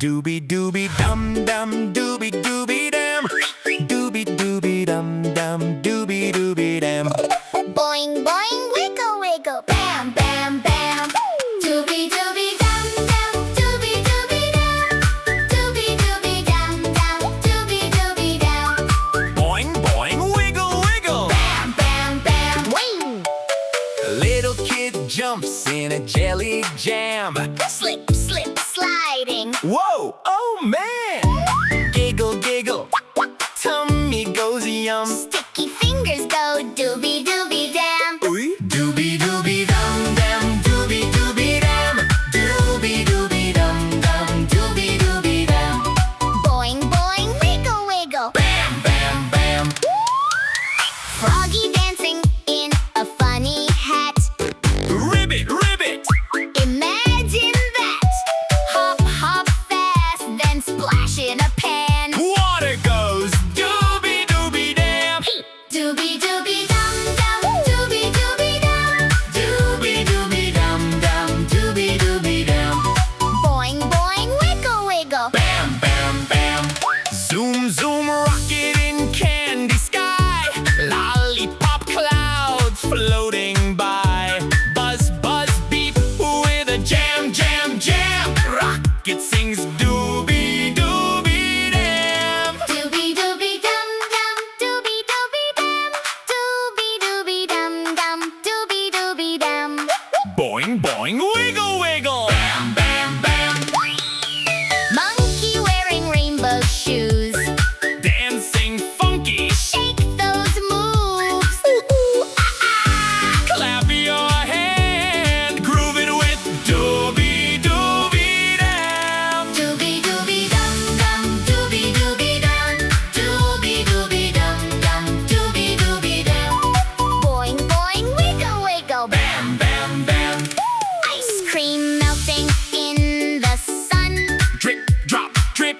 Dubi Dubi Dum Dum Dubi Dubi Dam. Dubi Dubi Dum Dum Dubi Dubi Dam. Boing boing wiggle wiggle bam bam bam. Dubi dubi dum dum dubi dubi dam. Dubi dubi dum dum dubi dubi dam. Boing boing wiggle wiggle. Bam bam bam. Wing. A little kid jumps in a jelly jam. Slip slip sliding. Whoa, oh man! Giggle giggle, tummy goes yum. Sticky fingers go dubi dubi dam. Dubi Dubi Dum Dam Dubi Dubi Dam. Dubi Dubi Dum Dum Dubi Dubi Dam. Boing boing wiggle wiggle. Bam bam bam. Froggy dancing in a funny hat. Ribbit ribbit. Imagine that. Hop hop fast, then splash in a pan. Water goes Dubi Dubi Dam. Dubi dubi dum dum dubi dubi dum. Dubi Dubi Dum Dum Dubi Dubi Dam. Boing boing wiggle wiggle. Bam bam bam. Zoom zoom rocket in candy sky. Lollipop clouds floating by. Buzz buzz beep with a jam jam jam. Rocket sings Dubi Dubi Dam. Dubi dubi dum dum dubi dubi dum. Dubi dubi dum dum dubi dubi dum. Boing boing wiggle wiggle. Bam bam bam. Monkey wearing rainbow shoes. Dancing funky. Shake those moves. Ooh, ooh, ah, Clap your hand. Groove it with Dubi Dubi Dam. Dubi dubi dum dum dubi dubi dum. Dubi dubi dum dum dubi dubi dum. Boing boing wiggle wiggle. Bam bam bam. Ice cream melting in the sun. Drip drop drip.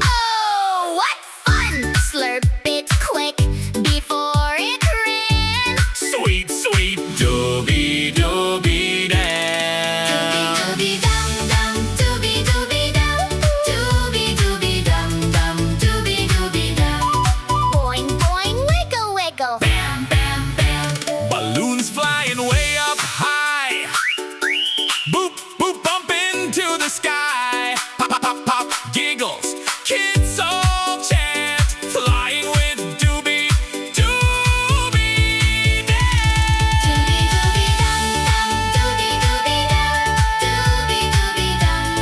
Oh, what fun! Slurp it quick before it ran. Sweet sweet Dubi Dubi Dam. Dubi dum dum dubi dubi dum. Dubi dubi dum dum dubi dubi dum. Boing boing wiggle wiggle. Bam bam bam. Balloons flying way up high. Boop boop bump into the sky. Pop pop pop pop giggles. Kids all chant. Flying with Dubi Dubi Dam. Dubi dubi dum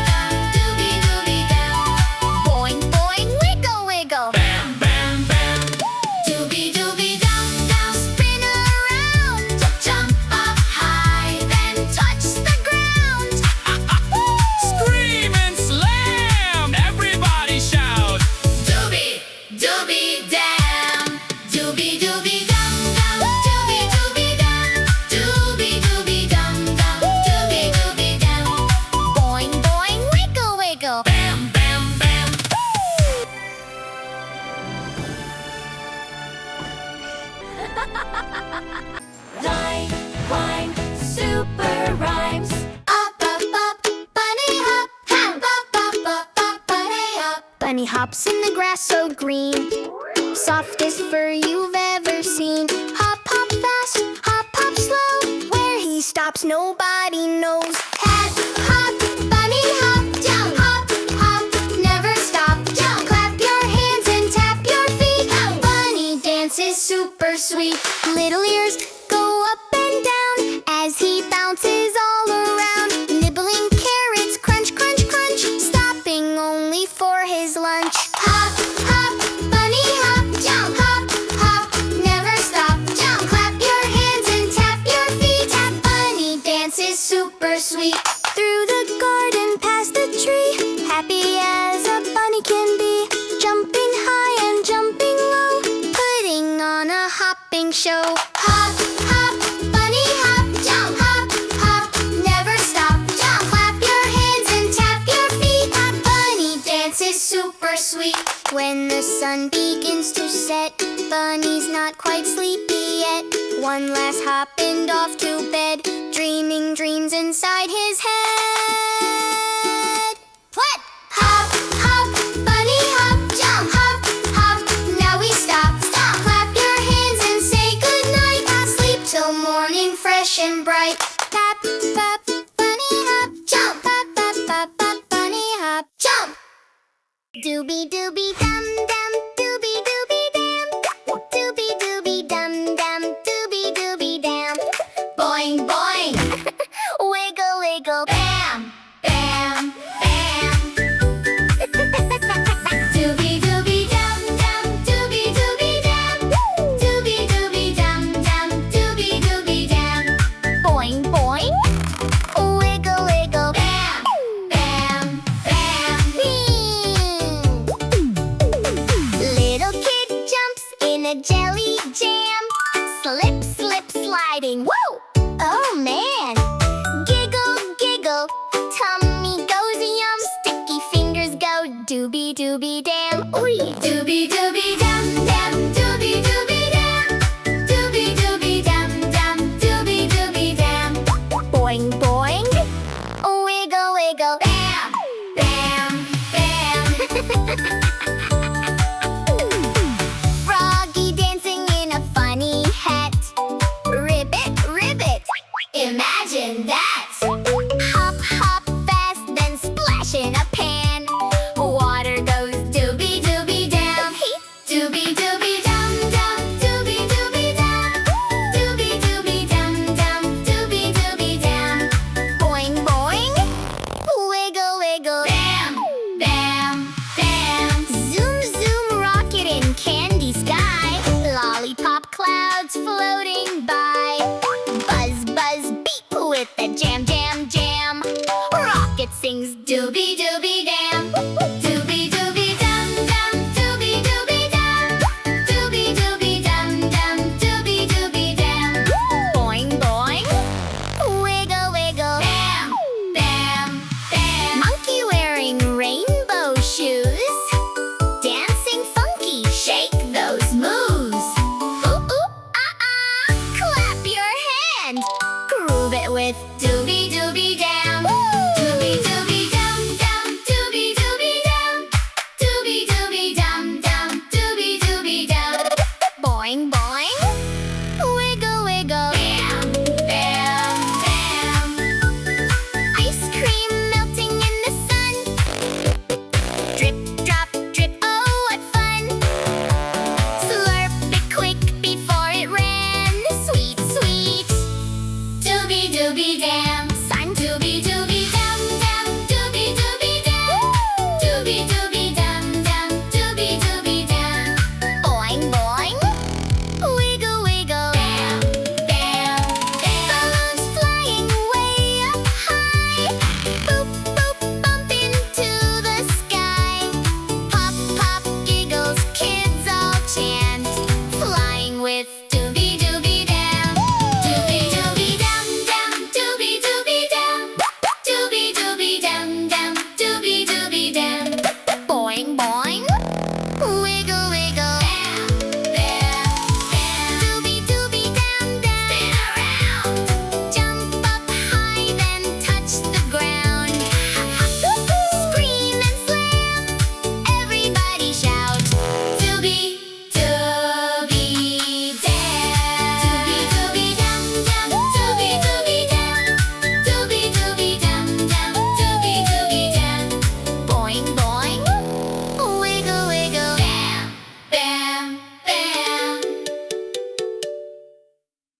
dum dubi dubi dum. Boing boing wiggle wiggle. Bam bam bam. Dubi dubi dum dum. Spin around. Jump up high, then touch the ground. Scream and slam. Everybody shout. Dubi dubi dam. Dubi dubi dum dum. Dubi dubi dum. Dubi dubi dum dum. Dubi dubi dum. Boing boing wiggle wiggle. Bam bam bam. Rhyme, super rhymes. Up, up, up, bunny hop, hop, up, up, up, up, bunny hop. Bunny hops in the grass so green, softest fur you've ever seen. Hop, hop fast, hop, hop slow. Where he stops, nobody knows. Head, hop, bunny hop, jump, hop, hop, never stop. Jump, clap your hands and tap your feet. Bunny dance is super sweet. Little ears go up and down as he bounces all around, nibbling carrots, crunch, crunch, crunch, stopping only for his lunch. Hop, hop, bunny hop, jump, hop, hop, never stop. Jump, clap your hands and tap your feet. Bunny dance is super sweet. Through the garden, past the tree, happy as a bunny can be, jumping high and jumping low, putting on a hopping show. Hop, hop, bunny hop, jump, hop, hop, never stop. Jump, clap your hands and tap your feet. Bunny dance is super sweet. When the sun begins to set, Bunny's not quite sleepy yet. One last hop and off to bed, dreaming dreams inside his head. What? Hop, Dubi Dubi Dum Dum, Dubi Dubi Dam. Dubi Dubi Dum Dum, Dubi Dubi Dam. Boing boing, wiggle wiggle, bam bam bam. Dubi Dubi Dum Dum, Dubi Dubi Dam. Dubi Dubi Dum Dum, Dubi Dubi Dam. Boing boing, wiggle wiggle, bam bam bam. Little kid jumps in a jelly jam. Slip slip sliding, whoa! Oh man! Giggle giggle, tummy goes yum. Sticky fingers go dooby dooby dam. Ooh! Dooby dooby dum dum, dooby dooby dam. Dooby dooby dum dum, dooby dooby dam. Boing boing, wiggle wiggle, bam bam bam. Froggy dancing in a funny hat. Ribbit ribbit, imagine that. Hop hop fast, then splash in a pan. Water goes dooby dooby dam. Dooby dooby dum dum, dooby dooby dam. Dooby dooby dum dum, dooby dooby dam. Boing boing, wiggle wiggle, bam bam bam. Zoom zoom rocket in candy sky. Lollipop clouds floating